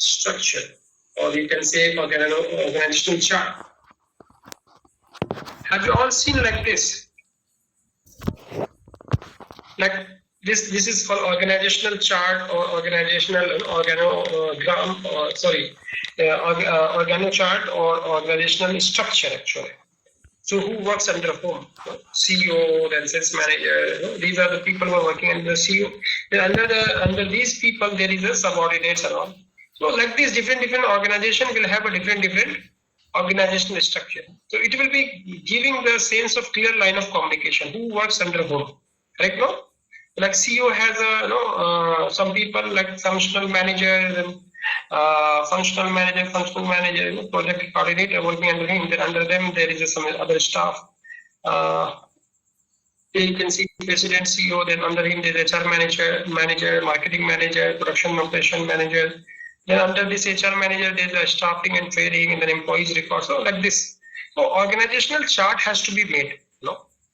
structure, or you can say organizational chart. Have you all seen like this? Like this is for organizational chart or organizational organogram, organo chart or organizational structure actually. So who works under whom? CEO, then sales manager. These are the people who are working under the CEO. Then under these people there is a subordinates and all. So like this, different organization will have a different organizational structure. So it will be giving the sense of clear line of communication. Who works under whom? Correct? No? Like CEO has some people like functional manager and functional manager, project coordinator working under him. Then under them there is some other staff. You can see president, CEO. Then under him there is HR manager, marketing manager, production operation manager. Then under this HR manager there is a staffing and training and then employees records. So like this. So organizational chart has to be made.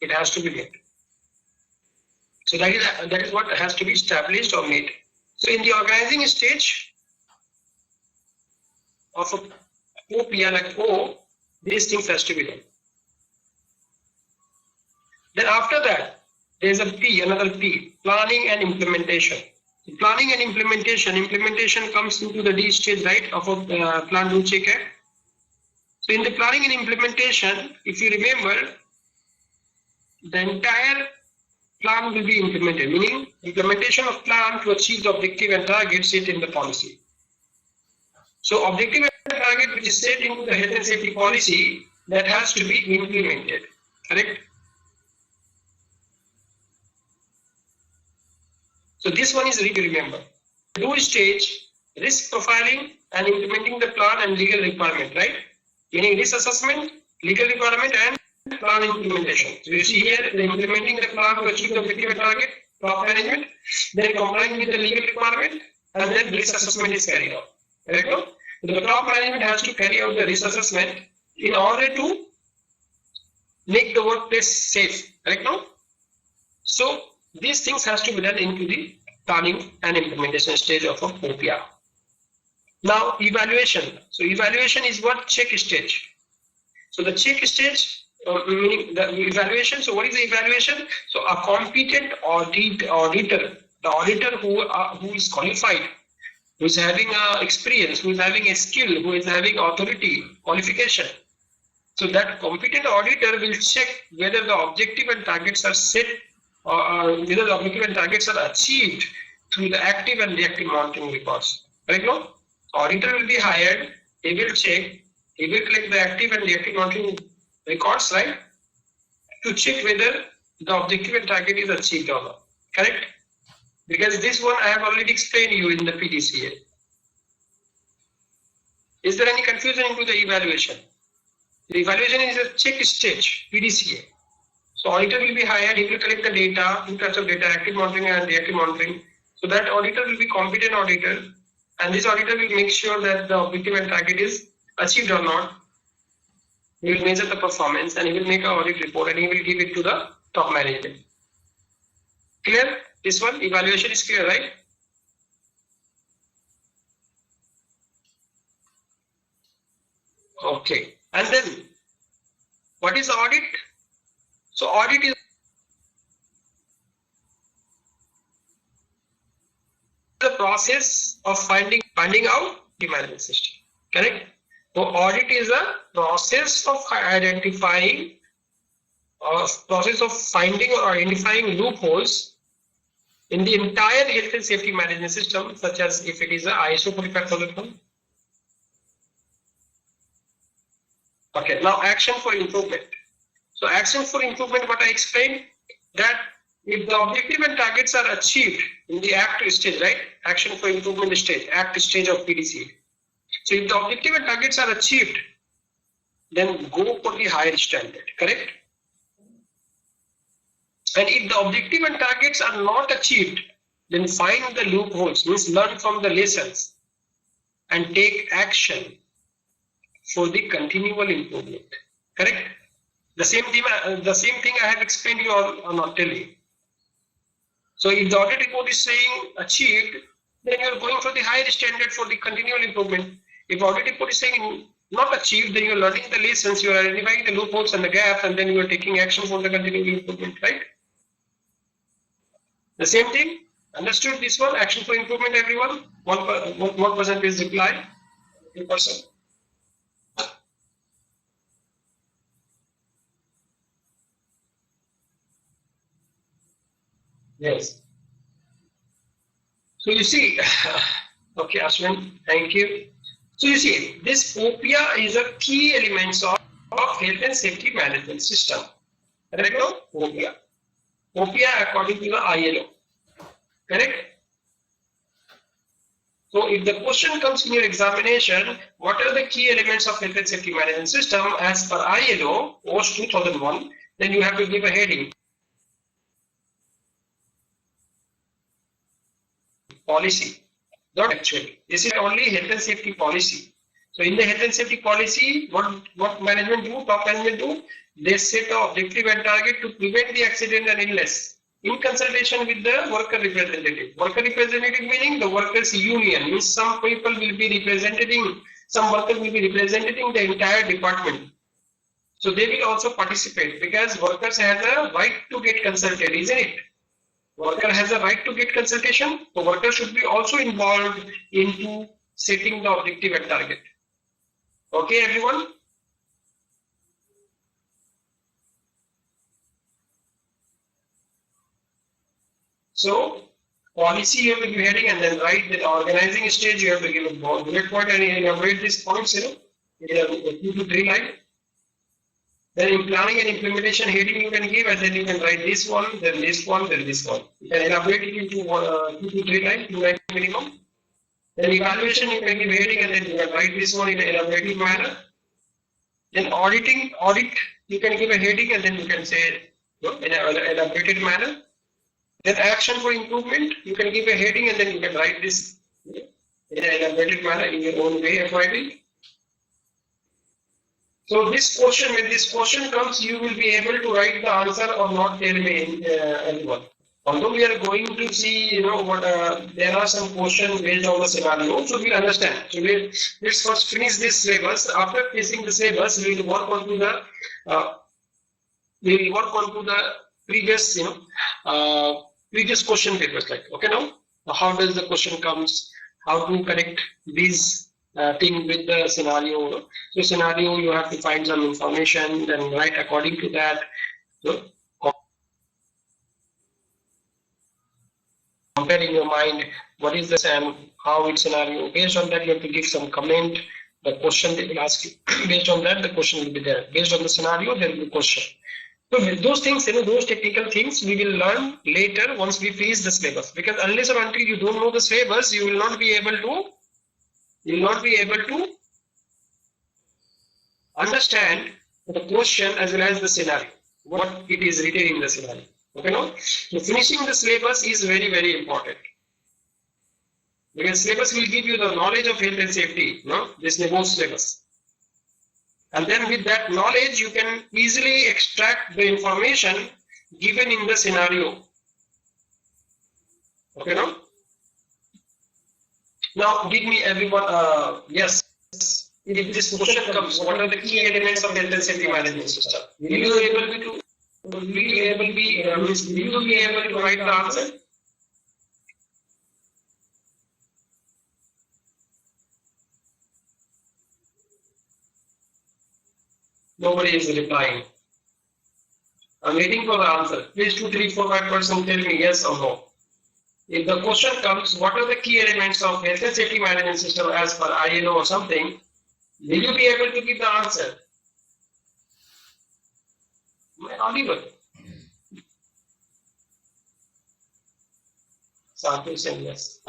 It has to be made. So that is what has to be established or made. So in the organizing stage of a OPR like O, these things has to be done. Then after that, there is a P, another P, planning and implementation. Planning and implementation comes into the D stage, right, of a plan rule check. So in the planning and implementation, if you remember, the entire plan will be implemented, meaning implementation of plan to achieve the objective and target set in the policy. So objective and target which is set into the health and safety policy, that has to be implemented, correct? So this one is really remember. Do stage, risk profiling and implementing the plan and legal requirement, right? Meaning risk assessment, legal requirement and plan implementation. So you see here, the implementing the plan to achieve the objective and target, top management, then complying with the legal requirement, and then risk assessment is carried out. Correct? No? The top management has to carry out the risk assessment in order to make the workplace safe. Correct? No? So these things has to be done into the planning and implementation stage of a OPR. Now evaluation. So evaluation is what? Check stage. So the check stage, meaning the evaluation. So what is the evaluation? So a competent auditor, the auditor who is qualified, who is having experience, who is having a skill, who is having authority, qualification. So that competent auditor will check whether the objective and targets are set or whether the objective and targets are achieved through the active and reactive monitoring records. Right? No? Auditor will be hired, he will check, he will collect the active and reactive monitoring records, right? To check whether the objective and target is achieved or not. Correct? Because this one I have already explained you in the PDCA. Is there any confusion into the evaluation? The evaluation is a check stage, PDCA. So auditor will be hired, he will collect the data, in terms of data, active monitoring and reactive monitoring. So that auditor will be competent auditor, and this auditor will make sure that the objective and target is achieved or not. He will measure the performance and he will make an audit report and he will give it to the top management. Clear? This one, evaluation is clear, right? Okay. And then, what is audit? So audit is the process of finding out the management system. Correct? So audit is a process of identifying, process of finding or identifying loopholes in the entire health and safety management system, such as if it is a ISO 45001. Okay, now action for improvement. So action for improvement, what I explained, that if the objective and targets are achieved in the act stage, right? Action for improvement stage, act stage of PDCA. So if the objective and targets are achieved, then go for the higher standard, correct? And if the objective and targets are not achieved, then find the loopholes, means learn from the lessons and take action for the continual improvement, correct? The same thing I have explained you or not telling. So if the audit report is saying achieved, then you are going for the higher standard for the continual improvement. If audit report is saying not achieved, then you are learning the lessons, you are identifying the loopholes and the gaps, and then you are taking action for the continual improvement, right? The same thing. Understood this one? Action for improvement, everyone? 1% is reply. 2%. Yes. So you see, okay, Ashwin, thank you. So you see, this OPIA is a key element of health and safety management system. Correct? No? OPIA. OPIA according to the ILO. Correct? So if the question comes in your examination, what are the key elements of health and safety management system as per ILO post 2001, then you have to give a heading. Policy. Not actually. This is only health and safety policy. So in the health and safety policy, what management do, top management do? They set the objective and target to prevent the accident and illness in consultation with the worker representative. Worker representative meaning the workers union. Means some people will be representing, some workers will be representing the entire department. So they will also participate because workers have a right to get consulted, isn't it? Worker has a right to get consultation, so worker should be also involved into setting the objective and target. Okay, everyone? So, policy you have to give heading and then write the organizing stage, you have to give a bullet point and elaborate these points, in a 2 to 3 line. Then in planning and implementation heading you can give, and then you can write this one, then this one, then this one. You can elaborate it into 2 to 3 lines, 2 lines minimum. Then evaluation you can give heading and then you can write this one in an elaborative manner. Then audit you can give a heading and then you can say in an elaborated manner. Then action for improvement you can give a heading and then you can write this in an elaborated manner in your own way, FYP. So this question, when this question comes, you will be able to write the answer or not, tell me anyone. Although we are going to see, what there are some questions based on the scenario, so we'll understand. So let's first finish this syllabus. After finishing the syllabus, we will work on to the previous, previous question papers. Like, okay, now how does the question comes? How to connect these thing with the scenario. So scenario, you have to find some information, then write according to that. So compare in your mind what is the SAM, how it's scenario. Based on that, you have to give some comment. The question they will ask you. Based on that, the question will be there. Based on the scenario, there will be question. So those things, those technical things we will learn later once we finish the syllabus. Because unless or until you don't know the syllabus, you will not be able to understand the question as well as the scenario, what it is written in the scenario. Okay, no? So finishing the syllabus is very, very important. Because syllabus will give you the knowledge of health and safety, this NEBOSH syllabus. And then with that knowledge, you can easily extract the information given in the scenario. Okay, no? Now, give me everyone, yes, if this question comes, what are the key elements of health and safety management system? Will you be able to write the answer? Nobody is replying. I'm waiting for the answer. Please 2, 3, 4, 5% tell me yes or no. If the question comes, what are the key elements of health and safety management system as per ILO or something, will you be able to give the answer? Not even. Sample saying yes.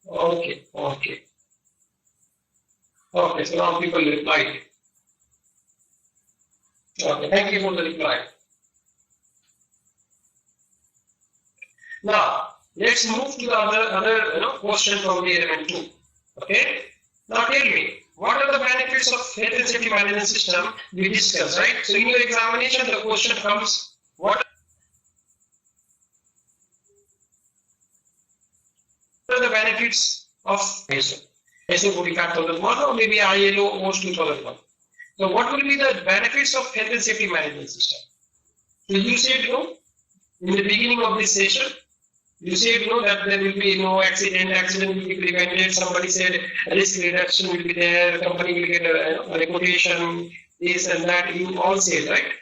Okay. Okay, so now people replied. Okay, thank you for the reply. Now, let's move to the other question from the element 2. Okay. Now tell me, what are the benefits of health and safety management system we discussed, right? So in your examination, the question comes, what are are the benefits of ISO 45001 or maybe ILO OS 2001. So what will be the benefits of health and safety management system? So you said, in the beginning of this session, you said, that there will be no accident will be prevented. Somebody said risk reduction will be there, company will get a reputation, this and that. You all said, right?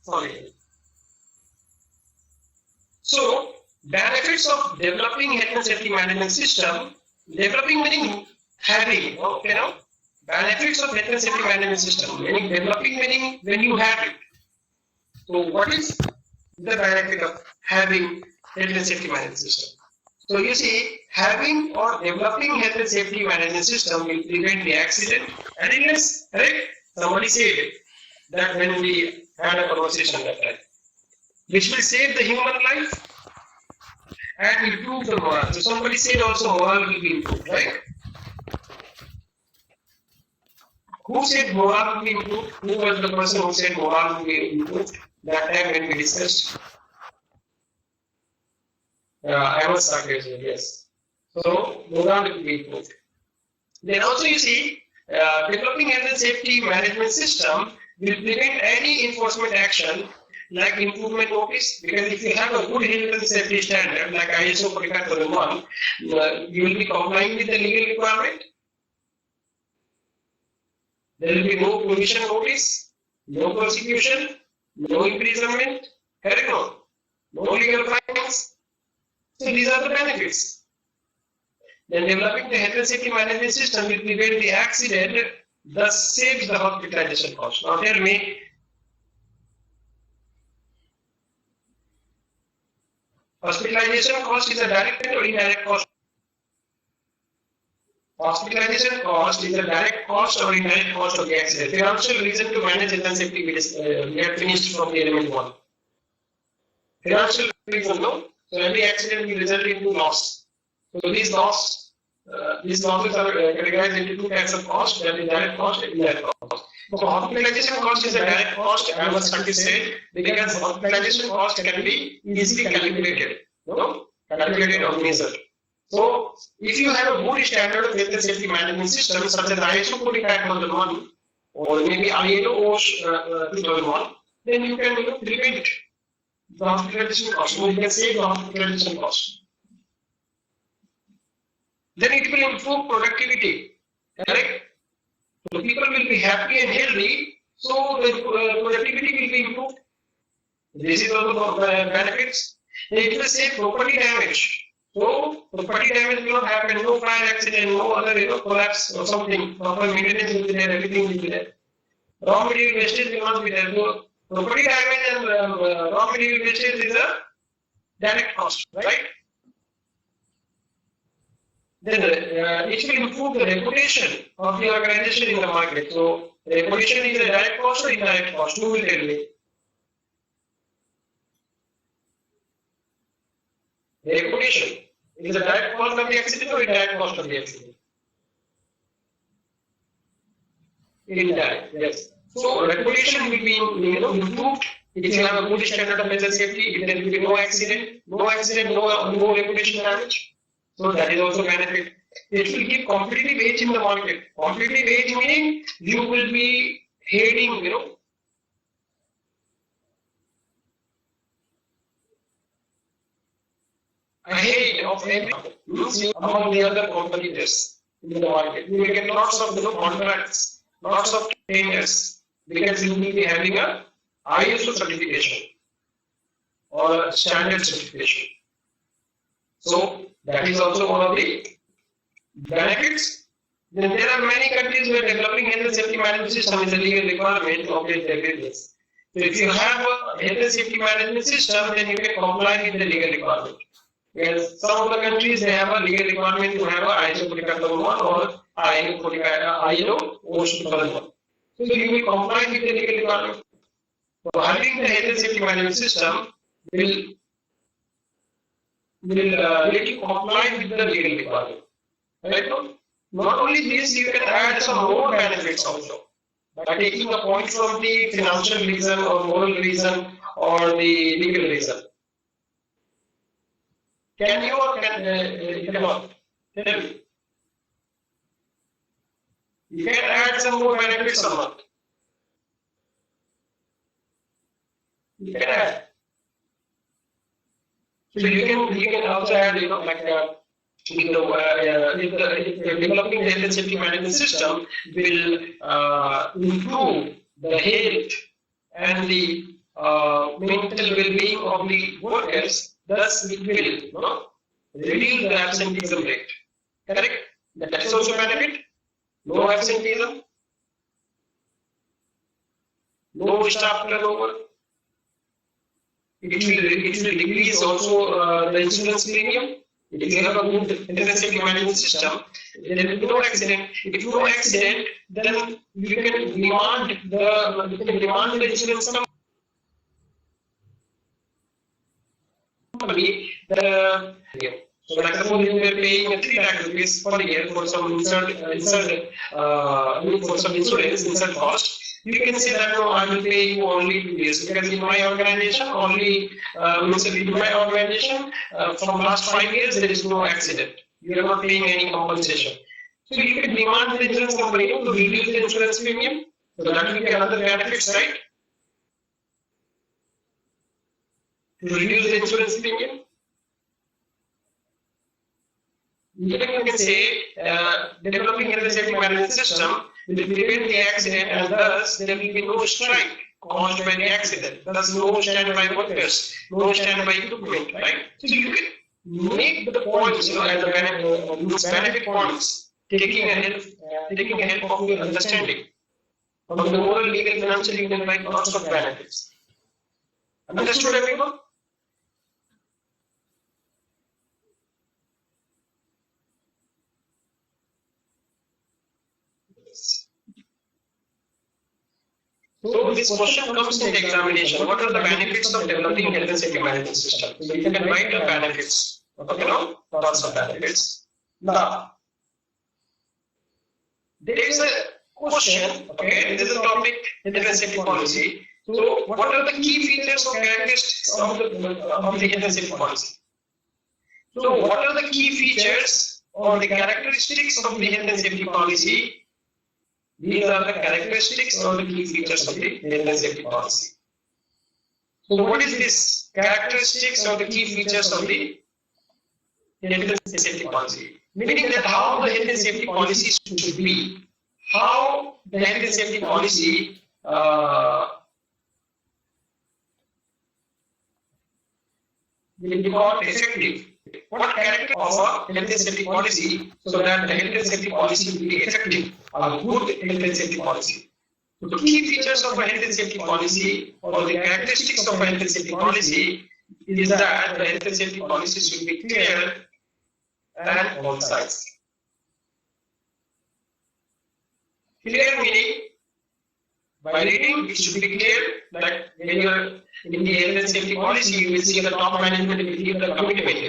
Sorry. So, benefits of developing health and safety management system, developing meaning having, benefits of health and safety management system, meaning developing meaning when you have it. So, what is the benefit of having health and safety management system? So, you see, having or developing health and safety management system will prevent the accident and illness, correct? Somebody said that when we had a conversation that time, which will save the human life and improve the morale. So somebody said also morale will be improved, right? Who said morale will be improved? Who was the person who said morale will be improved that time when we discussed? I was sarcastic, yes. So morale will be improved. Then also you see, developing health and safety management system will prevent any enforcement action like improvement notice, because if you have a good health and safety standard like ISO 45001, you will be complying with the legal requirement. There will be no provision notice, no prosecution, no imprisonment, correct? No legal fines. So these are the benefits. Then developing the health and safety management system will prevent the accident, thus saves the hospitalization cost. Now tell me, hospitalization cost is a direct or indirect cost? Hospitalization cost is a direct cost or indirect cost of the accident. Financial reason to manage health and safety, we have finished from the element 1. Financial reason, no? So every accident will result into loss. So these losses are categorized into two types of cost, that is direct cost and indirect cost. So hospitalization cost is a direct cost, I was trying to say, because hospitalization cost can be easily calculated, calculated or measured. So if you have a good standard of health and safety management system such as ISO 45001 or maybe ILO OS 2001, then you can prevent the hospitalization cost, or you can save the hospitalization cost. Then it will improve productivity, correct? So people will be happy and healthy, so the productivity will be improved. This is also the benefits. It will save property damage. So property damage will not happen, no fire accident, no other collapse or something. Proper maintenance will be there, everything will be there. Raw material wastage will not be there. So property damage and raw material wastage is a direct cost, right? Then it will improve the reputation of the organization in the market. So reputation is a direct cost or indirect cost? Who will tell me? Reputation is a direct cost of the accident or indirect cost of the accident? Indirect, yes. So reputation will be improved if you have a good standard of health and safety. If there will be no accident, no reputation damage. So that is also benefit. It will give competitive edge in the market. Competitive edge meaning you will be heading, ahead of every among the other competitors in the market. You will get lots of contracts, lots of tenders, because you will be having a ISO certification or a standard certification. So that is also one of the benefits. Then there are many countries where developing health and safety management system is a legal requirement to operate their business. So if you have a health and safety management system, then you can comply with the legal requirement. Because some of the countries they have a legal requirement to have a ISO 45001 or ILO OS 2001. So you will comply with the legal requirement. So having the health and safety management system will let you comply with the legal requirement. Right? Not only this, you can add some more benefits also by taking a point from the financial reason or moral reason or the legal reason. Can you or cannot? Tell me. You can add some more benefits or not? You can add. So you can also add, like if the developing the health and safety management system will improve the health and the mental well-being of the workers, thus it will reduce the absenteeism rate. Correct? That is also benefit. No absenteeism, no staff turnover. It will decrease also the insurance premium. If you have a good health and safety management system, there will be no accident. If no accident, then you can demand the insurance company so like suppose you were paying 3 lakh rupees per year for some insert cost. You can say that no, I will pay you only 2 years because in my organization from last 5 years there is no accident. You are not paying any compensation. So you can demand the insurance company to reduce the insurance premium. So that will be another benefit, right? To reduce the insurance premium. You can say developing health and safety management system will prevent the accident and thus there will be no strike caused by the accident. Thus no standby workers, no standby equipment, right? So you can make the points, as the benefit points, taking a help of your understanding of the moral, legal, financial, you can write lots of benefits. Understood, everyone? So this question comes in the examination. What are the benefits of developing health and safety management system? So you can write the benefits. Okay, lots of benefits. Now, there is a question. Okay, this is a topic, health and safety policy. So what are the key features or characteristics of the health and safety policy? So what are the key features or the characteristics of the health and safety policy? These are the characteristics or the key features of the health and safety policy. So what is this characteristics or the key features of the health and safety policy? Meaning that how the health and safety policy should be, how the health and safety policy will be called effective. What character of a health and safety policy so that the health and safety policy will be effective, a good health and safety policy. So the key features of a health and safety policy or the characteristics of a health and safety policy is that the health and safety policy should be clear and concise. Clear meaning, by reading, it should be clear that when you are in the health and safety policy, you will see the top management will give the commitment,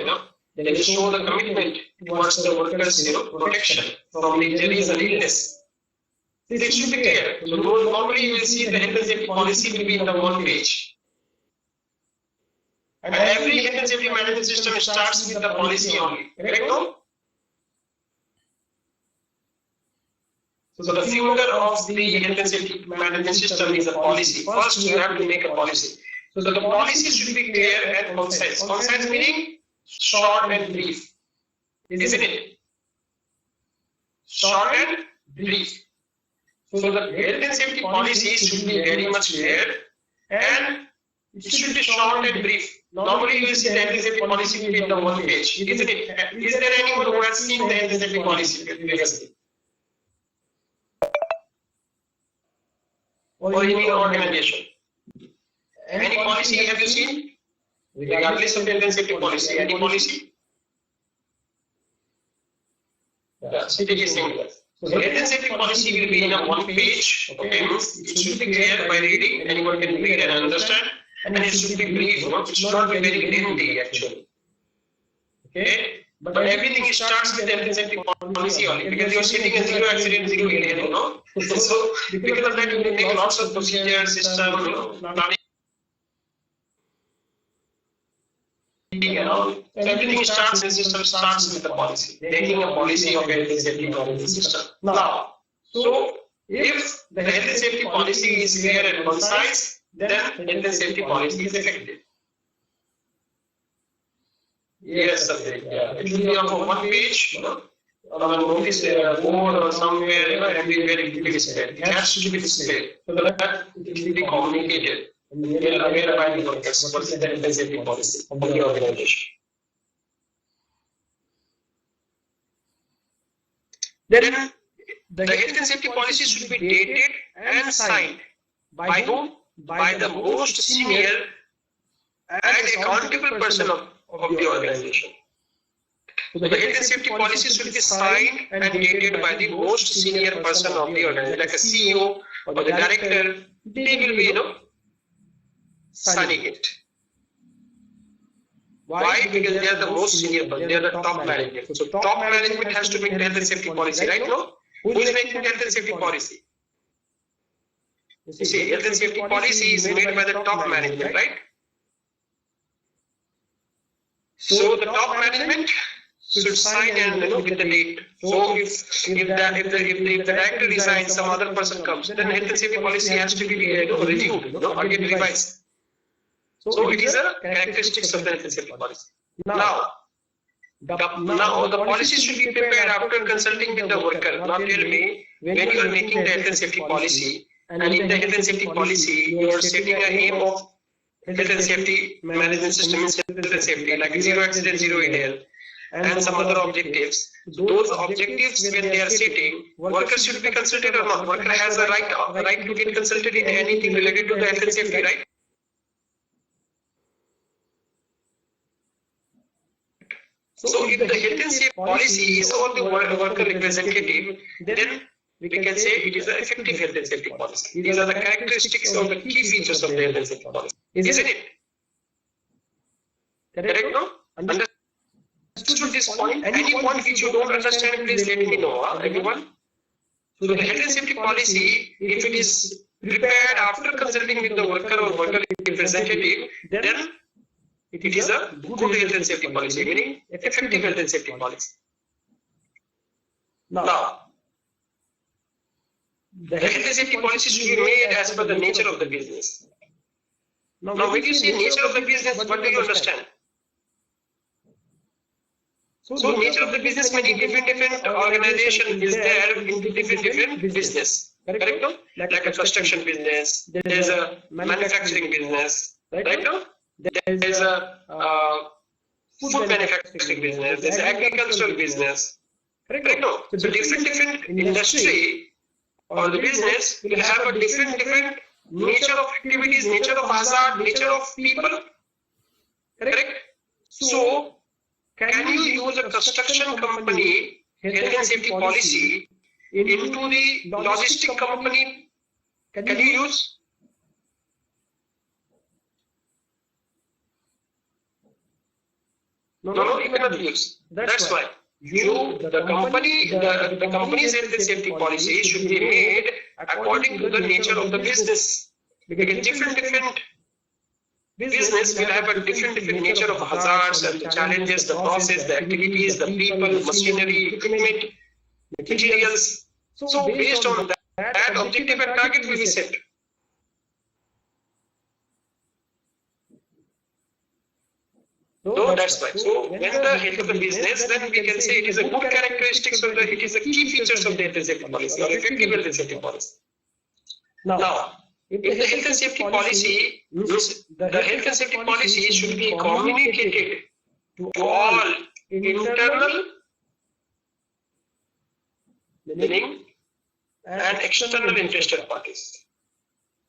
They will show the commitment towards the workers, protection from injuries and illness. It should be clear. So normally you will see the health and safety policy will be in the one page. And every health and safety management system starts with the policy only. Correct? No? So the future of the health and safety management system is a policy. First, you have to make a policy. So the policy should be clear and concise. Concise meaning short and brief, isn't it? Short and brief. So the health and safety policy should be very much clear and it should be short and brief. Normally you will see the health and safety policy will be in the one page, isn't it? Is there anyone who has seen the health and safety policy previously? Or in your organization? Any policy have you seen? Regardless of health and safety policy, any policy? Yes, it is similar. So health and safety policy will be in a one page. Okay, it should be clear by reading. Anyone can read and understand, and it should be brief. It should not be very lengthy actually. Okay, but everything starts with health and safety policy only because you are sitting in zero accident, zero alien, So because of that, you will make lots of procedures, system, planning. And all. So everything starts with the policy, making a policy of health and safety policy system. Now, so if the health and safety policy is clear and concise, then health and safety policy is effective. Yes, yeah. It will be on one page, on a notice board or somewhere, and be very displayed. It has to be displayed so that it will be communicated and aware by the workers what is the health and safety policy of the organization. Then the health and safety policy should be dated and signed by whom? By the most senior and accountable person of the organization. So the health and safety policy should be signed and dated by the most senior person of the organization, like a CEO or the director. They will be, signing it. Why? Because they are the most senior person. They are the top management. So top management has to make the health and safety policy, right? No? Who is making the health and safety policy? You see, health and safety policy is made by the top management, right? So the top management should sign and with the date. So if the director resigns, some other person comes, then health and safety policy has to be reviewed, again revised. So it is a characteristics of the health and safety policy. Now the policy should be prepared after consulting with the worker. Now tell me, when you are making the health and safety policy, and in the health and safety policy, you are setting an aim of health and safety management system is health and safety, like zero accident, zero inhale, and some other objectives. Those objectives, when they are setting, workers should be consulted or not. Worker has a right to get consulted in anything related to the health and safety, right? So if the health and safety policy is on the worker representative, then we can say it is an effective health and safety policy. These are the characteristics or the key features of the health and safety policy. Isn't it? Correct? No? Understood this point? Any point which you don't understand, please let me know, everyone. So the health and safety policy, if it is prepared after consulting with the worker or worker representative, then it is a good health and safety policy, meaning effective health and safety policy. Now, the health and safety policy should be made as per the nature of the business. Now when you say nature of the business, what do you understand? So nature of the business means different organization is there in different business. Correct? No? Like a construction business, there is a manufacturing business, right? No? There is a food manufacturing business, there is an agricultural business. Correct? No? So different industry or the business will have a different nature of activities, nature of hazard, nature of people. Correct? So, can you use a construction company health and safety policy into the logistic company? Can you use? No, you cannot use. That's why. The company's health and safety policy should be made according to the nature of the business. Because different business will have a different nature of hazards and the challenges, the process, the activities, the people, machinery, equipment, materials. So based on that objective and target will be set. So that's right. So when the health of the business, then we can say it is a good characteristics of it is a key features of the health and safety policy or effective health and safety policy. Now, if the health and safety policy, the health and safety policy should be communicated to all internal, meaning, and external interested parties.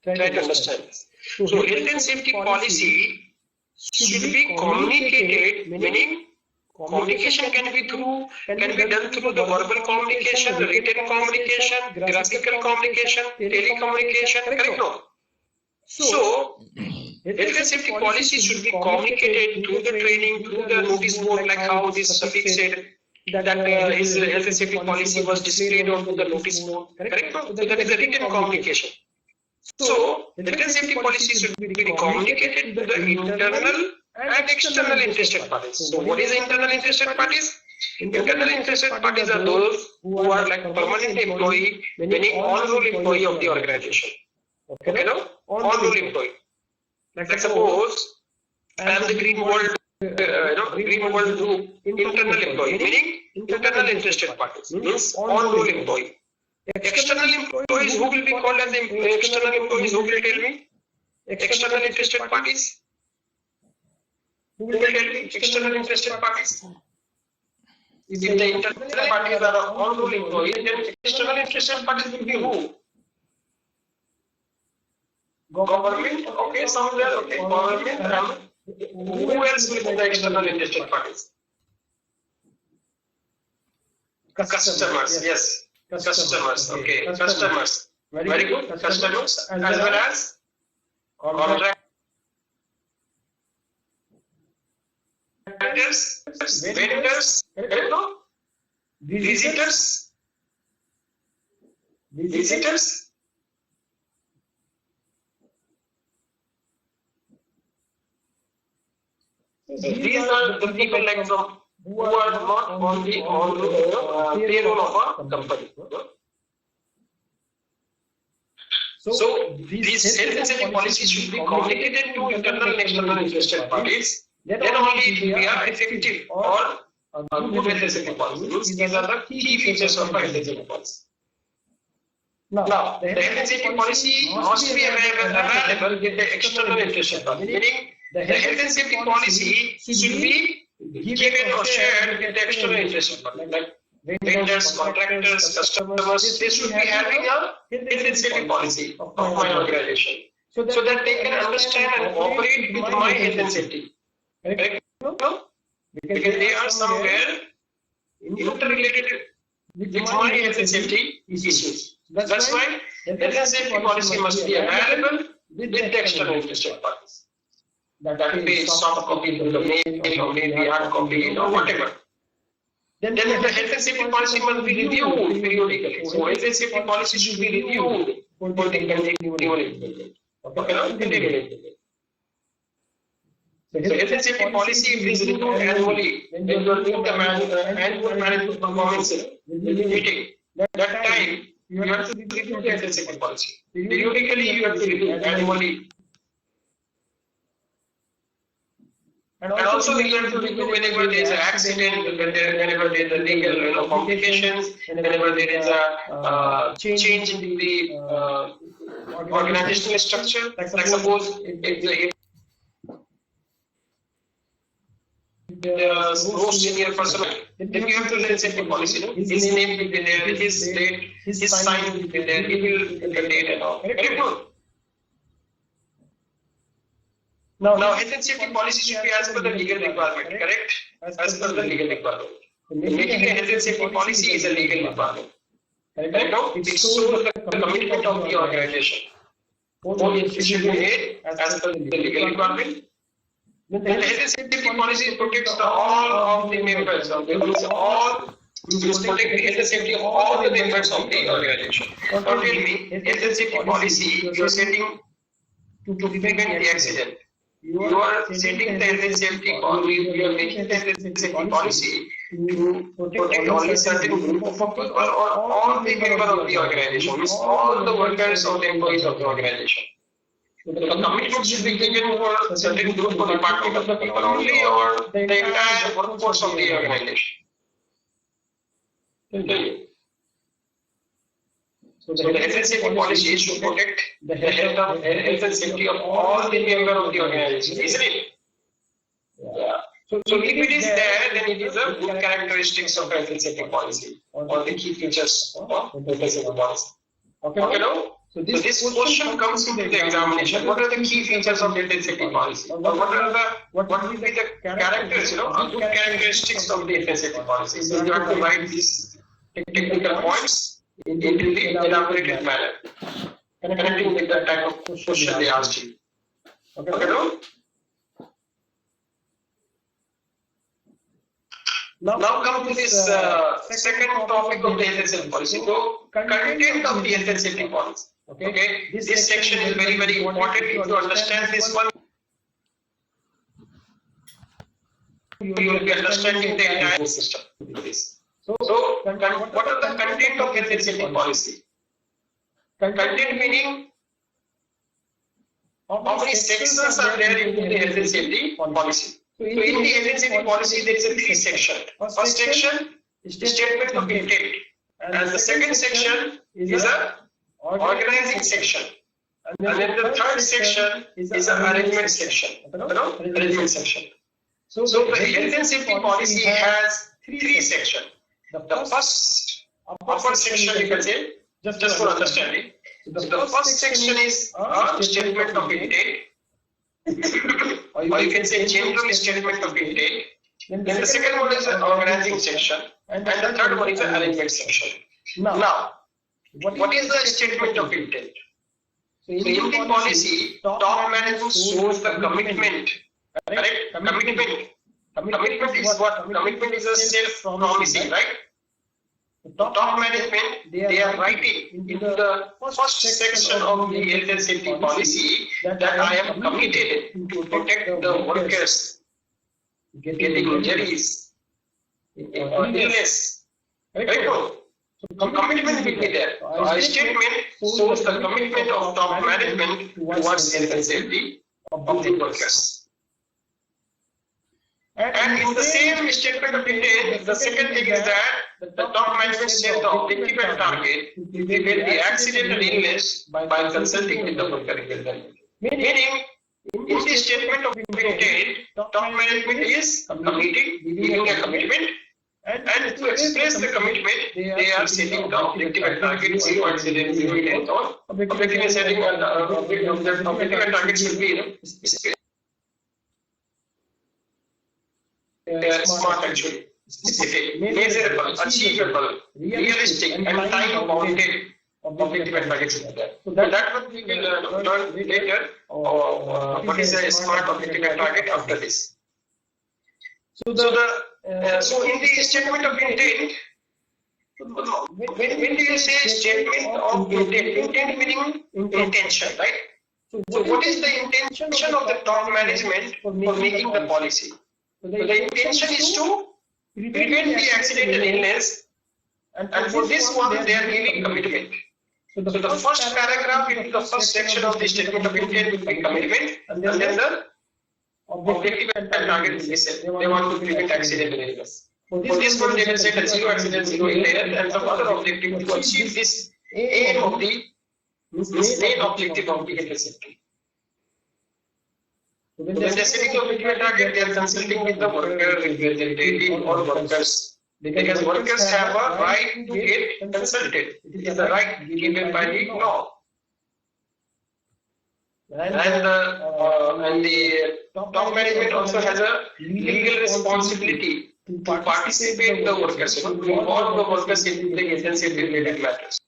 Try to understand this. So health and safety policy should be communicated, meaning communication can be done through the verbal communication, written communication, graphical communication, telecommunication, correct? No? So, health and safety policy should be communicated through the training, through the notice board, like how this Sadiq said that his health and safety policy was displayed onto the notice board, correct? No? So that is a written communication. So, the health and safety policy should be communicated to the internal and external interested parties. So what is internal interested parties? Internal interested parties are those who are like permanent employee, meaning on-roll employee of the organization. Okay, no? On-roll employee. Like suppose I am the Green World, Green World Group internal employee, meaning internal interested parties, means on-roll employee. External employees, who will be called as the external employees? Who will tell me? External interested parties. Who will tell me? External interested parties. If the internal parties are on-roll employees, then external interested parties will be who? Government. Okay, somewhere. Okay, government. Who else will be the external interested parties? Customers. Yes. Customers. Okay. Customers. Very good. Customers as well as contractors, vendors, visitors. These are the people like from who are not on the payroll of a company. So these health and safety policies should be communicated to internal and external interested parties. Then only it will be effective or good health and safety policy. These are the key features of health and safety policy. Now, the health and safety policy must be available with the external interested parties, meaning the health and safety policy should be given or shared with the external interested parties, like vendors, contractors, customers. They should be having a health and safety policy of my organization, so that they can understand and cooperate with my health and safety. Correct? No? Because they are somewhere interrelated with my health and safety issues. That's why health and safety policy must be available with the external interested parties. That will be soft copy to the mail or maybe hard copy or whatever. Then the health and safety policy must be reviewed periodically. So health and safety policy should be reviewed for the continually. Okay, so health and safety policy, if it is reviewed annually, when you are doing the annual management performance meeting, that time you have to review the health and safety policy. Periodically you have to review annually. And also we have to review whenever there is an accident, whenever there is a legal complications, whenever there is a change in the organizational structure. Like suppose if the most senior person, then you have to learn safety policy. His name will be there, his date, his sign will be there, he will the date and all. Very good. Now, health and safety policy should be as per the legal requirement, correct? As per the legal requirement. Making a health and safety policy is a legal requirement. Right now, it shows the commitment of the organization. It should be made as per the legal requirement. The health and safety policy protects all of the members of the all. It will protect the health and safety of all the members of the organization. Now tell me, health and safety policy you are setting to prevent the accident. You are setting the health and safety policy, you are making the health and safety policy to protect only certain group of people or all the members of the organization, means all the workers or the employees of the organization. The commitment should be given for certain group or department of the people only or the entire workforce of the organization. So the health and safety policy should protect the health and safety of all the members of the organization, isn't it? Yeah. So if it is there, then it is a good characteristics of health and safety policy or the key features of health and safety policy. Okay, no? So this question comes into the examination. What are the key features of health and safety policy? Or what will be the characters, good characteristics of the health and safety policy? So you have to write these technical points into the elaborated manner, connecting with the type of question they asked you. Okay, no? Now come to this second topic of the health and safety policy. So, content of the health and safety policy. Okay, this section is very, very important. If you understand this one, you will be understanding the entire system. So, what are the content of health and safety policy? Content meaning how many sections are there in the health and safety policy. So, in the health and safety policy, there is a 3 section. First section is statement of intent, and the second section is a organizing section, and then the third section is an arrangement section. Arrangement section. So the health and safety policy has 3 sections. The first upper section, you can say, just for understanding. So the first section is a statement of intent, or you can say general statement of intent. Then the second one is an organizing section, and the third one is an arrangement section. Now, what is the statement of intent? So in the policy, top management shows the commitment. Correct? Commitment is what? Commitment is a self-promising, right? Top management, they are writing in the first section of the health and safety policy that I am committed to protect the workers getting injuries or illness. Right? So commitment will be there. So our statement shows the commitment of top management towards health and safety of the workers. And in the same statement of intent, the second thing is that the top management set the objective and target to prevent the accident and illness by consulting with the worker. Meaning, in the statement of intent, top management is giving a commitment, and to express the commitment, they are setting the objective and target, 0 accident, 0 illness, or objective and setting objective and target should be smart, actually, specific, measurable, achievable, realistic, and time-bounded objective and target should be there. So that one we will learn later. What is a smart objective and target after this? So in the statement of intent, when do you say statement of intent? Intent meaning intention, right? So what is the intention of the top management for making the policy? So the intention is to prevent the accident and illness, and for this one they are giving commitment. So the first paragraph in the first section of the statement of intent will be commitment, and then the objective and target will be set. They want to prevent accident and illness. For this one they will set a 0 accident, 0 illness, and some other objective to achieve this aim of the main objective of the health and safety. So when they are setting the objective and target, they are consulting with the worker representative or workers, because workers have a right to get consulted. It is a right given by the law. And the top management also has a legal responsibility to participate the workers, to involve the workers in the health and safety related matters.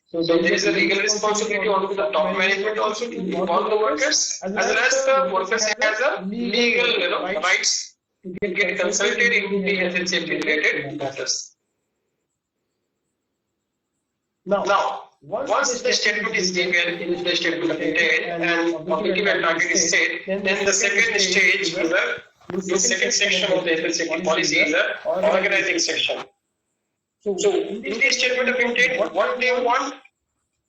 So there is a legal responsibility on the top management also to involve the workers, as well as the workers has a legal rights to get consulted in the health and safety related matters. Now, once the statement is given in the statement of intent and objective and target is set, then the second stage is the second section of the health and safety policy is the organizing section. So in the statement of intent, what they want?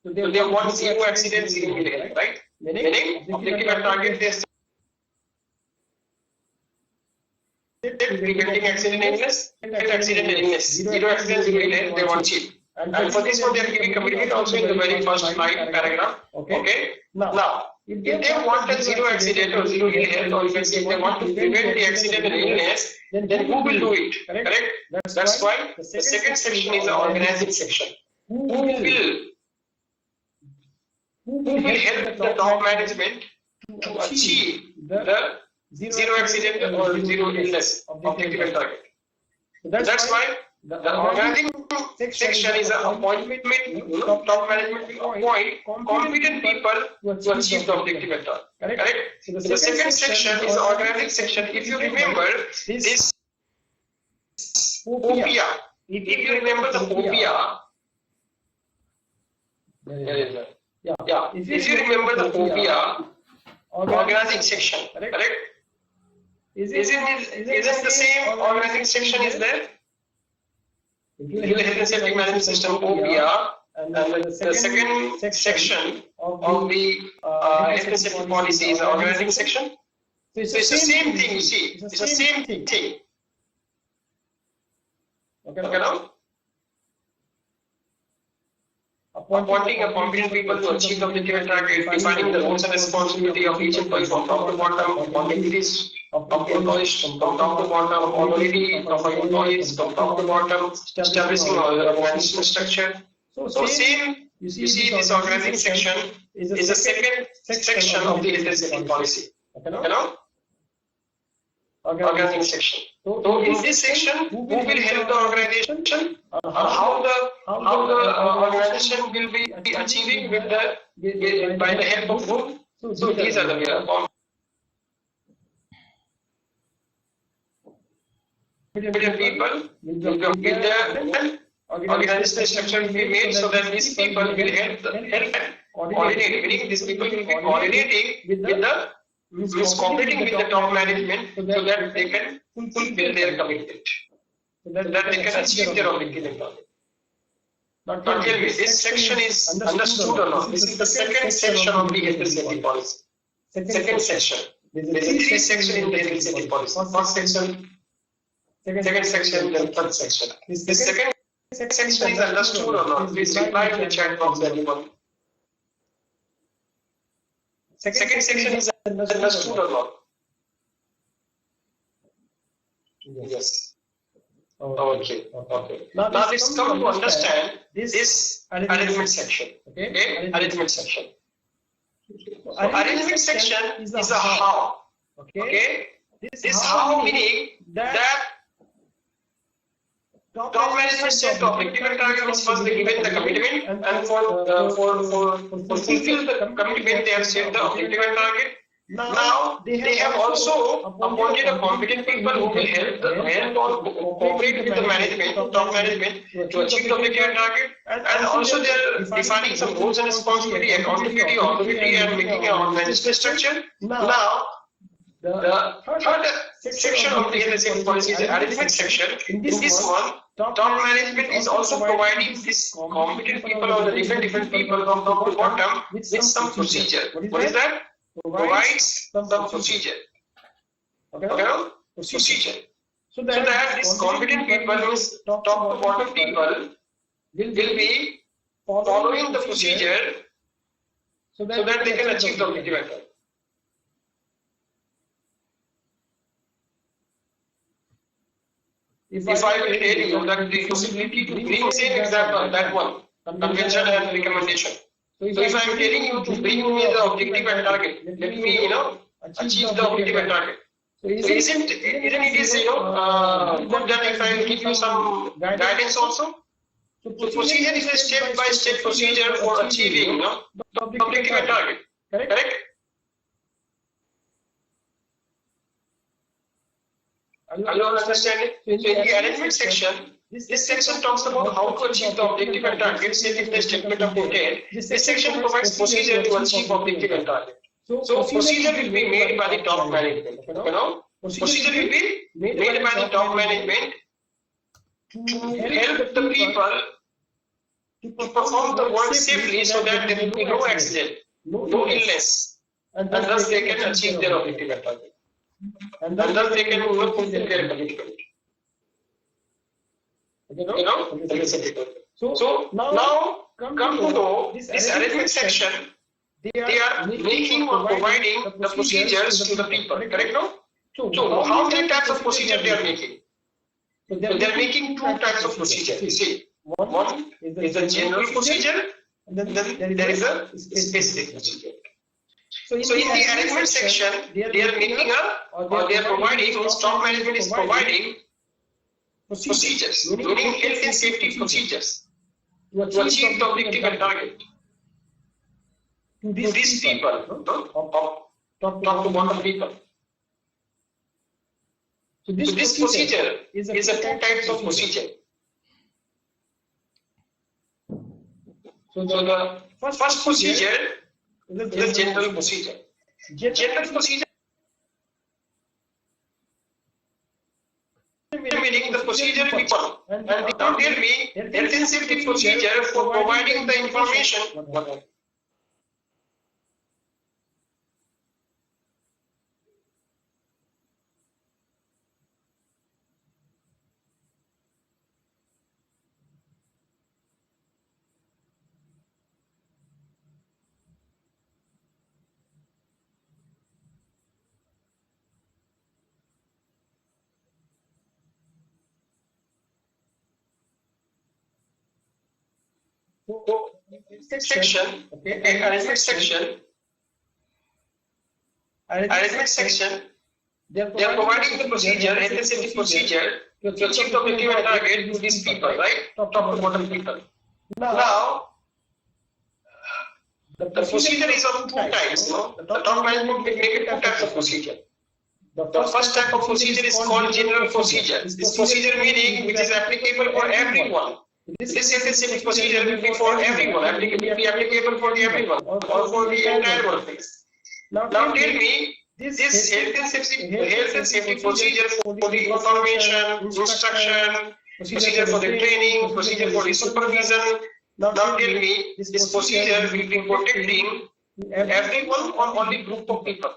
So they want 0 accident, 0 illness, right? Meaning objective and target they set preventing accident and illness, 0 accident, 0 accident, 0 illness they want cheap. And for this one they are giving commitment also in the very first line paragraph. Okay. Now, if they want a 0 accident or 0 illness, or you can say if they want to prevent the accident and illness, then who will do it? Correct? That's why the second section is the organizing section. Who will help the top management to achieve the 0 accident or 0 illness objective and target. That's why the organizing section is an appointment. Top management will appoint competent people to achieve the objective and target. Correct? So the second section is the organizing section. If you remember this OPIA, if you remember the OPIA, if you remember the OPIA, organizing section, correct? Isn't the same organizing section is there? Legal Health and Safety Management System (OPR), and the second section of the health and safety policy is the organizing section. So it's the same thing, you see. It's the same thing. Okay, now? Appointing a competent people to achieve the objective and target, defining the roles and responsibility of each employee from top to bottom, responsibilities of the employees from top to bottom, authority of employees from top to bottom, establishing organizational structure. So same, you see this organizing section is the second section of the health and safety policy. Okay, now? Organizing section. So in this section, who will help the organization? How the organization will be achieving with the by the help of whom? So these are the people with the organizational structure will be made so that these people will help coordinate. Meaning these people will be coordinating with the cooperating with the top management so that they can fulfill their commitment, so that they can achieve their objective and target. Now tell me, this section is understood or not? This is the second section of the health and safety policy. Second section. There is a three section in the health and safety policy. First section, second section, then third section. This second section is understood or not? Please reply in the chat box, everyone. Second section is understood or not? Yes. Okay. Now let's come to understand this arrangement section. Okay? Arrangement section. So arrangement section is a how. Okay? This how meaning that top management set the objective and target is first given the commitment, and for fulfill the commitment they have set the objective and target. Now they have also appointed a competent people who will help or cooperate with the management, top management, to achieve the objective and target. And also they are defining some roles and responsibility, accountability, authority, and making an organizational structure. Now the third section of the health and safety policy is the arrangement section. In this one, top management is also providing this competent people or the different people from top to bottom with some procedure. What is that? Provides some procedure. Okay? Procedure. So that this competent people, means top to bottom people, will be following the procedure so that they can achieve the objective and target. If I will tell you that the possibility to bring same example, that one, convention and recommendation. So if I am telling you to bring me the objective and target, let me achieve the objective and target. So isn't it is good that if I will give you some guidance also? So procedure is a step-by-step procedure for achieving the objective and target. Correct? Are you understanding? So in the arrangement section, this section talks about how to achieve the objective and target, set in the statement of intent. This section provides procedure to achieve objective and target. So procedure will be made by the top management. Procedure will be made by the top management to help the people to perform the work safely so that there will be no accident, no illness, and thus they can achieve their objective and target. And thus they can fulfill their commitment. So now come to know this arrangement section. They are making or providing the procedures to the people. Correct? No? So how many types of procedure they are making? So they are making two types of procedure. You see, one is the general procedure, and then there is a specific procedure. So in the arrangement section, they are making or they are providing, top management is providing procedures, meaning health and safety procedures to achieve the objective and target. To these people, top to bottom people. So this procedure is a two types of procedure. So the first procedure is the general procedure. General procedure procedure people. And now tell me, health and safety procedure for providing the information. Section, okay, arrangement section, they are providing the procedure, health and safety procedure to achieve the objective and target to these people, right? Top to bottom people. Now, the procedure is of two types, no? The top management will make two types of procedure. The first type of procedure is called general procedure. This procedure meaning which is applicable for everyone. This health and safety procedure will be for everyone, will be applicable for everyone or for the entire workplace. Now tell me, this health and safety procedure for the information, instruction, procedure for the training, procedure for the supervision. Now tell me, this procedure will be protecting everyone or only group of people.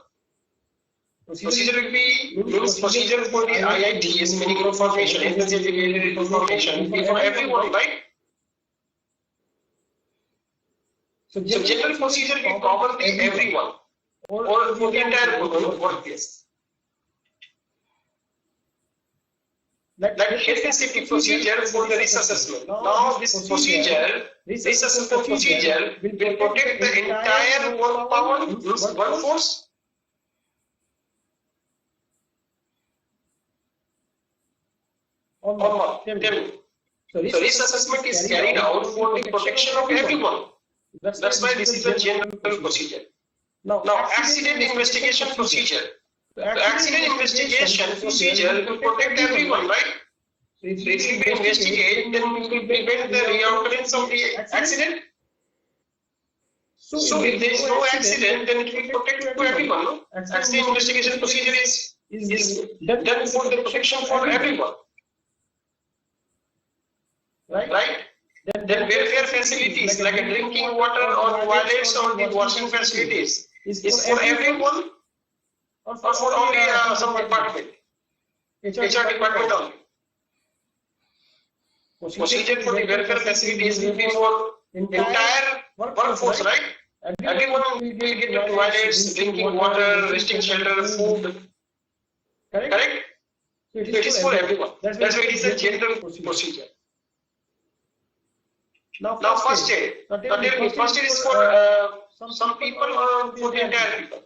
Procedure will be procedure for the IITs, meaning information, health and safety related information, will be for everyone, right? So general procedure will cover everyone or for the entire workplace. Like health and safety procedure for the risk assessment. Now this procedure, risk assessment procedure will protect the entire workforce. Tell me. So risk assessment is carried out for the protection of everyone. That's why this is a general procedure. Now accident investigation procedure. The accident investigation procedure will protect everyone, right? So if we investigate, then we will prevent the reoccurrence of the accident. So if there is no accident, then it will protect everyone. No? Accident investigation procedure is done for the protection for everyone. Right? Then welfare facilities like drinking water or toilets or the washing facilities is for everyone or for only some department, HR department only. Procedure for the welfare facilities will be for entire workforce, right? Everyone will get the toilets, drinking water, resting shelter, food. Correct? So it is for everyone. That's why it is a general procedure. Now first aid. Now tell me, first aid is for some people or for the entire people?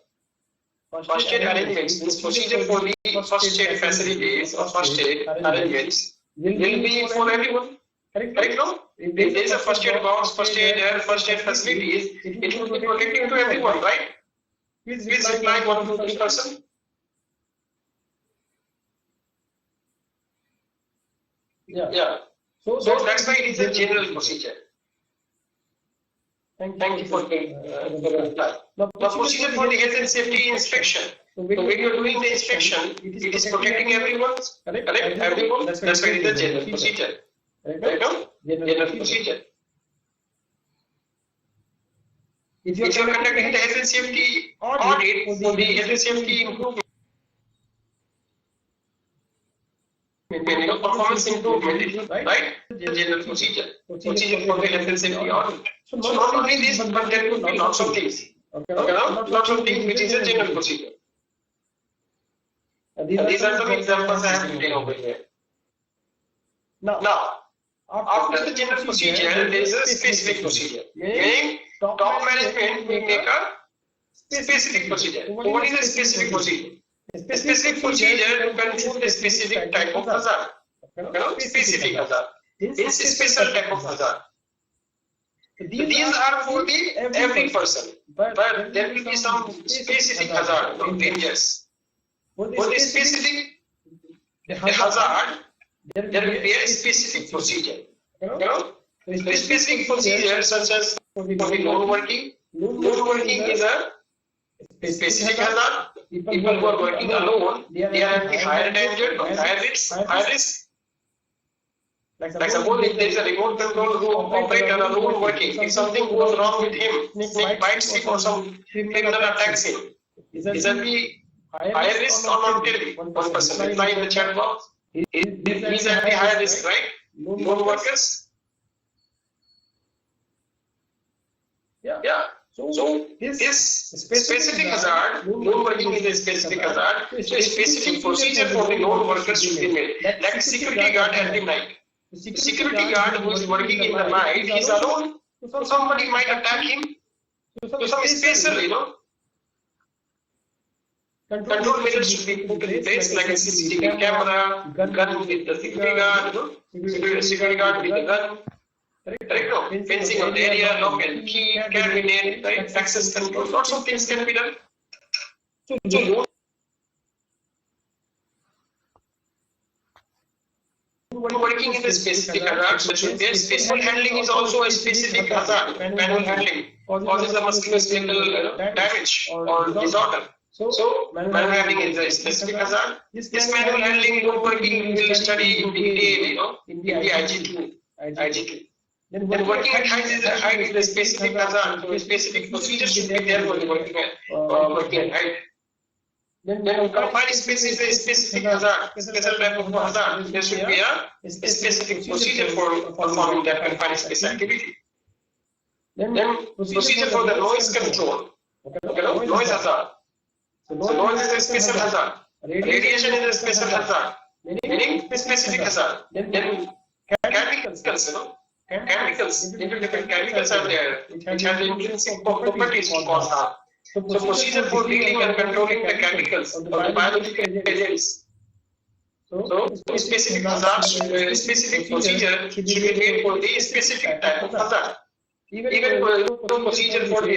First aid arrangements, this procedure for the first aid facilities or first aid arrangements will be for everyone. Correct? No? If there is a first aid box, first aid facilities, it will be protecting to everyone, right? Please reply 1 to 3%. Yeah. So that's why it is a general procedure. Thank you for the reply. Now, procedure for the health and safety inspection. So when you are doing the inspection, it is protecting everyone. Correct? Everyone. That's why it is a general procedure. Right? General procedure. If you are conducting the health and safety audit for the health and safety improvement, performance improvement, right? The general procedure for the health and safety audit. So not only this, but there could be lots of things. Okay, lots of things which is a general procedure. These are some examples I have written over here. Now, after the general procedure, there is a specific procedure. Meaning, top management will make a specific procedure. So what is a specific procedure? A specific procedure to control a specific type of hazard. Specific hazard. It's a special type of hazard. So these are for the every person, but there will be some specific hazard or dangers. For the specific hazard, there will be a specific procedure. The specific procedure such as for the lone working. Lone working is a specific hazard. People who are working alone, they are at the higher danger, higher risk. Like suppose if there is a remote control room operator alone working, if something goes wrong with him, snake bites him or some criminal attacks him, is that the higher risk or not? Tell me. One person reply in the chat box. Is at the higher risk, right? Lone workers. Yeah. So this specific hazard, lone working is a specific hazard. So a specific procedure for the lone workers should be made. Like a security guard at the night. The security guard who is working in the night, he is alone. So somebody might attack him. So some special, control measures should be put in place, like a CCTV camera, gun with the security guard, security guard with the gun. Correct? No? Fencing of the area, lock and key, cabinet, right? Access control, lots of things can be done. So working in a specific hazard, so should be special handling is also a specific hazard. Manual handling causes a musculoskeletal damage or disorder. So manual handling is a specific hazard. This manual handling working we will study in detail, in the IG2. Then working at height is a specific hazard. So a specific procedure should be there for the working at height. Then confined space is a specific hazard, special type of hazard. There should be a specific procedure for performing that confined space activity. Then procedure for the noise control. Noise hazard. So noise is a special hazard. Radiation is a special hazard. Meaning specific hazard. Then chemicals, chemicals, different chemicals are there, which have the intrinsic properties to cause harm. So procedure for dealing and controlling the chemicals or the biological agents. So specific hazards, specific procedure should be made for the specific type of hazard. Even procedure for the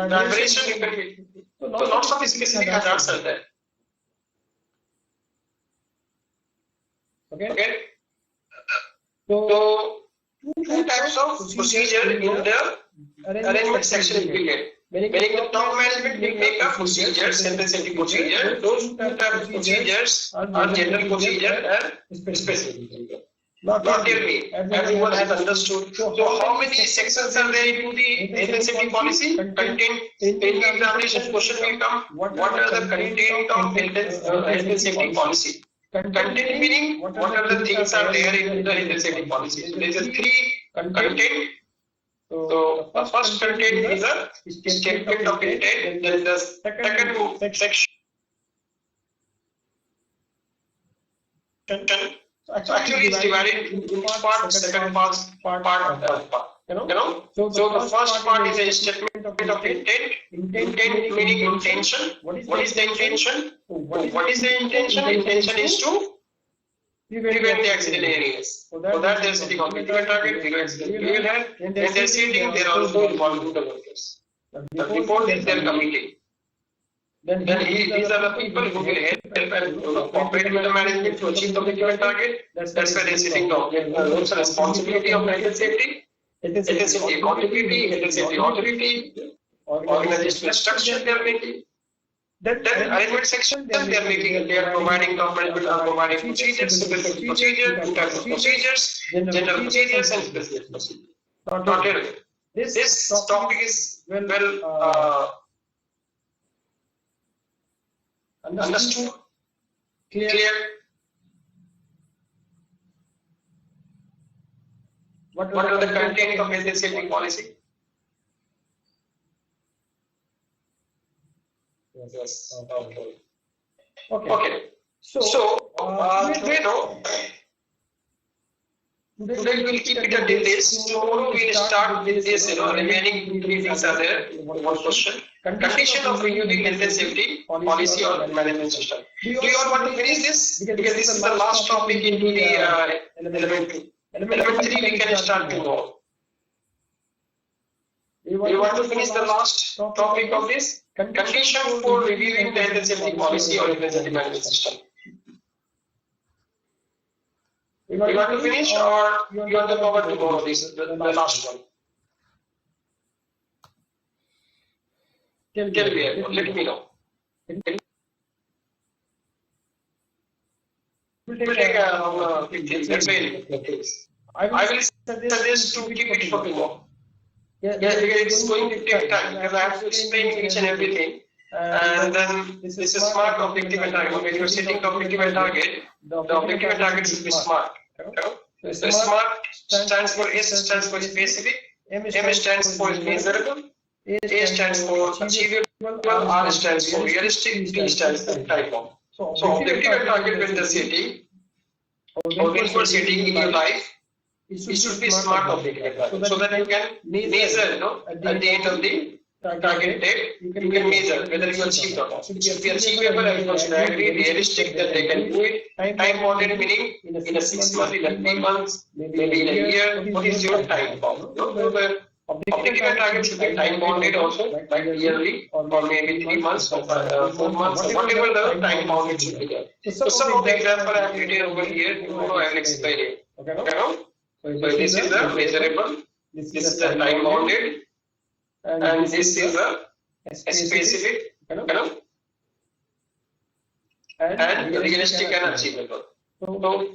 vibration, so lots of specific hazards are there. Okay. So two types of procedure in the arrangement section will be made. When the top management will make a procedure, sentence procedure, those two types of procedures are general procedure and specific procedure. Not tell me, everyone has understood. So how many sections are there into the health and safety policy? Content, in the examination question will come, what are the content of health and safety policy? Content meaning, what are the things are there in the health and safety policy? So there is three content. So the first content is a statement of intent, then the second section. So actually it's divided in part, second part, third part. So the first part is a statement of intent. Intent meaning intention. What is the intention? What is the intention? Intention is to prevent the accident areas. For that they are setting objective target, zero accident we will have. When they are setting, they are also involving the workers. But before this they are committing. Then these are the people who will help and cooperate with the management to achieve the objective target. That's why they are setting the roles and responsibility of health and safety. Health and safety accountability, health and safety authority, organizational structure they are making. Then arrangement section they are making, they are providing, top management are providing procedures, specific procedure, two types of procedures, general procedures and specific procedures. Not here. This topic is well understood, clear. What are the content of health and safety policy? Yes. Okay. So today we will keep it until this. Tomorrow we will start with this. Remaining three things are there. One question. Condition of renewing health and safety policy or management system. Do you all want to finish this? Because this is the last topic into the element 2. Element 3 we can start tomorrow. Do you want to finish the last topic of this? Condition for reviewing the health and safety policy or health and safety management system. You want to finish or you want to cover tomorrow this the last one? Let me know. take 15. That's very good. I will suggest to keep it for tomorrow. Yeah, because it's going to take time because I have to explain each and everything. And then this is smart objective and target. When you are setting the objective and target, the objective and target should be smart. So smart stands for S stands for specific, M stands for measurable, A stands for achievable, R stands for realistic, T stands for time bound. So objective and target when the setting or when you are setting in your life, it should be smart objective and target. So that you can measure, at the end of the target date, you can measure whether you achieved or not. It should be achievable, everyone should agree, realistic that they can do it. Time bounded meaning in a 6 months, in a 3 months, maybe in a year. What is your time bound? The objective and target should be time bounded also, like yearly or maybe 3 months or 4 months, or whatever the time bounded should be there. So some of the example I have written over here, tomorrow I will explain it. Okay? So this is the measurable, this is the time bounded, and this is a specific, and realistic and achievable. So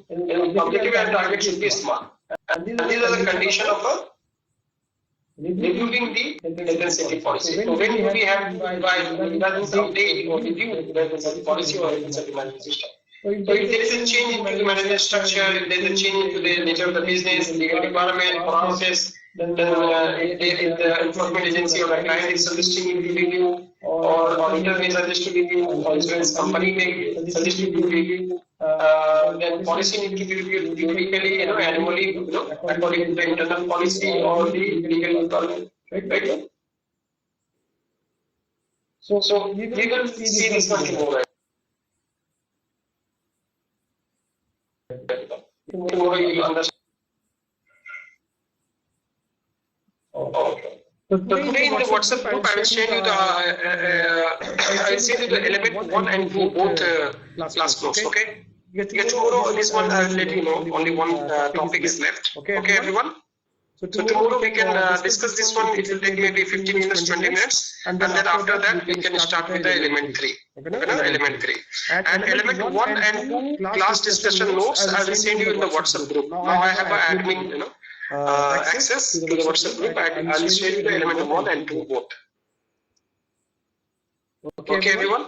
objective and target should be smart. And these are the condition of a reviewing the intensity policy. So when we have to update or review the intensity policy or intensity management system. So if there is a change into the management structure, if there is a change into the nature of the business, legal requirement, process, then if the enforcement agency or the client is suggesting you to review, or auditor may suggest to review, or insurance company may suggest you to review, then policy need to be reviewed periodically, annually, according to the internal policy or the legal requirement. Right? So we will see this one tomorrow. Tomorrow you will understand. Okay. So today in the WhatsApp group, I will send you the element 1 and 2 both class notes. Okay. Tomorrow this one I will let you know. Only one topic is left. Okay, everyone. So tomorrow we can discuss this one. It will take maybe 15 minutes, 20 minutes, and then after that we can start with the element 3. Element 3 and element 1 and 2 class discussion notes I will send you in the WhatsApp group. Now I have an admin, access to the WhatsApp group. I will share you the element 1 and 2 both. Okay, everyone.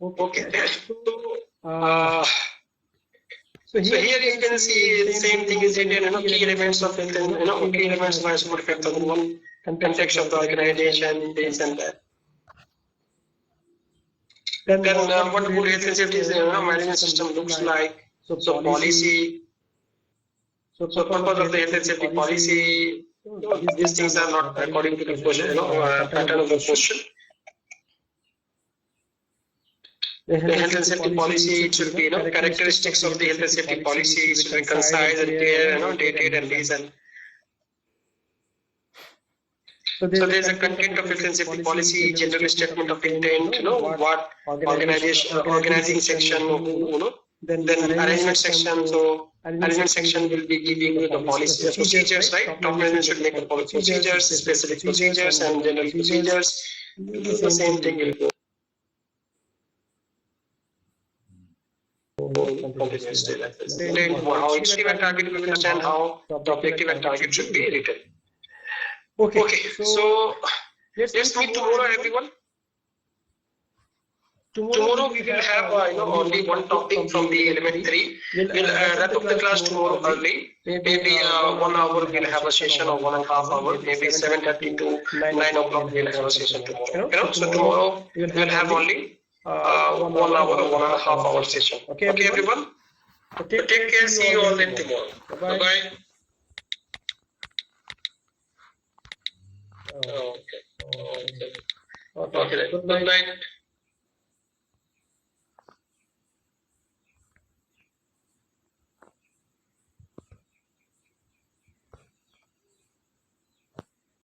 Okay. So here you can see the same thing is written, key elements of it, key elements of ISO 45001, context of the organization, this and that. Then what good health and safety is, management system looks like. So policy. So purpose of the health and safety policy. These things are not according to the question, pattern of the question. The health and safety policy, it should be, characteristics of the health and safety policy, it should be concise and clear, dated and reason. So there is a content of health and safety policy, general statement of intent, what organizing section, then arrangement section. So arrangement section will be giving you the policy procedures, right? Top management should make the policy procedures, specific procedures, and general procedures. The same thing will go. Continuously like this. How objective and target, we will understand how the objective and target should be written. Okay, so let's meet tomorrow, everyone. Tomorrow we will have only one topic from the element 3. We'll wrap up the class tomorrow early. Maybe 1 hour we'll have a session, or 1.5 hours. Maybe 7:30 to 9 o'clock we'll have a session tomorrow. So tomorrow we'll have only 1 hour or 1.5 hour session. Okay, everyone. Take care. See you all then tomorrow. Bye bye. Okay. Good night.